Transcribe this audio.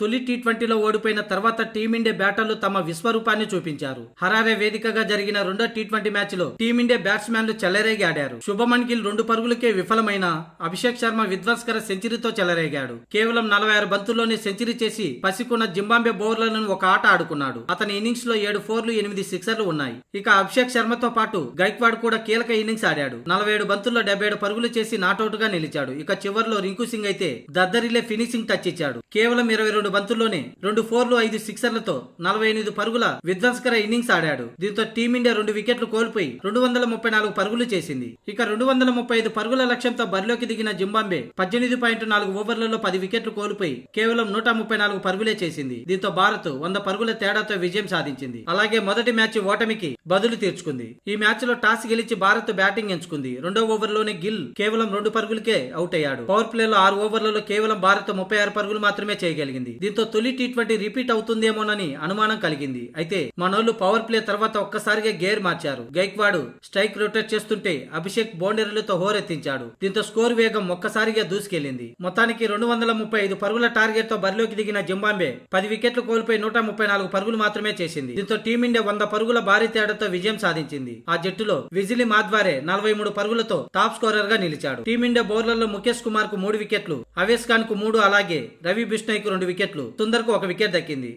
తొలి టీ20లో ఓడిపోయిన తర్వాత టీమిండియా బ్యాటర్లు తమ విశ్వరూపాన్ని చూపించారు. హరారే వేదికగా జరిగిన రెండో టీ20 మ్యాచ్ లో టీమిండియా బ్యాట్స్మెన్లు చెలరేగి ఆడారు. శుభమన్ గిల్ 2 పరుగులకే విఫలమైన అభిషేక్ శర్మ విధ్వంసకర సెంచరీతో చెలరేగాడు. కేవలం 46 బంతుల్లోనే సెంచరీ చేసి పసికున్న జింబాబ్వే బౌలర్లను ఒక ఆట ఆడుకున్నాడు. అతని ఇన్నింగ్స్ లో 7 4లు 8 సిక్సర్లు ఉన్నాయి. ఇక అభిషేక్ శర్మతో పాటు గైక్వాడ్ కూడా కీలక ఇన్నింగ్స్ ఆడాడు. 47 బంతుల్లో 77 పరుగులు చేసి నాటౌట్ గా నిలిచాడు. ఇక చివర్లో రింకు సింగ్ అయితే దద్దరిలే ఫినిషింగ్ టచ్ ఇచ్చాడు. కేవలం 22 బంతుల్లోనే 2 4లు 5 సిక్సర్లతో 48 పరుగుల విధ్వంసకర ఇన్నింగ్స్ ఆడాడు. దీంతో టీమిండియా 2 వికెట్లు కోల్పోయి 234 పరుగులు చేసింది. ఇక 235 పరుగుల లక్ష్యంతో బరిలోకి దిగిన జింబాబ్వే 18.4 ఓవర్లలో 10 వికెట్లు కోల్పోయి కేవలం 134 పరుగులే చేసింది. దీంతో భారత్ 100 పరుగుల తేడాతో విజయం సాధించింది. అలాగే మొదటి మ్యాచ్ ఓటమికి బదులు తీర్చుకుంది. ఈ మ్యాచ్ లో టాస్ గెలిచి భారత్ బ్యాటింగ్ ఎంచుకుంది. రెండో ఓవర్లోనే గిల్ కేవలం 2 పరుగులకే అవుట్ అయ్యాడు. పవర్ ప్లేలో 6 ఓవర్లలో కేవలం భారత్ 36 పరుగులు మాత్రమే చేయగలిగింది. దీంతో తొలి టీ20 రిపీట్ అవుతుందేమోనని అనుమానం కలిగింది. అయితే మనోళ్లు పవర్ ప్లే తర్వాత ఒక్కసారిగా గేర్ మార్చారు. గైక్వాడ్ స్ట్రైక్ రొటేట్ చేస్తుంటే అభిషేక్ బౌండరీలతో హోరెత్తించాడు. దీంతో స్కోర్ వేగం ఒక్కసారిగా దూసుకెళ్లింది. మొత్తానికి 235 పరుగుల టార్గెట్ తో బరిలోకి దిగిన జింబాబ్వే 10 వికెట్లు కోల్పోయి 134 పరుగులు మాత్రమే చేసింది. దీంతో టీమిండియా 100 పరుగుల భారీ తేడాతో విజయం సాధించింది. ఆ జట్టులో విజిలి మాద్వారే 43 పరుగులతో టాప్ స్కోరర్ గా నిలిచాడు. టీమిండియా బౌలర్లలో ముఖేష్ కుమార్ కు 3 వికెట్లు, అవేష్ ఖాన్ కు 3, అలాగే రవి బిష్ణోయ్ కు 2 వికెట్లు, సుందర్ కు 1 వికెట్ దక్కింది.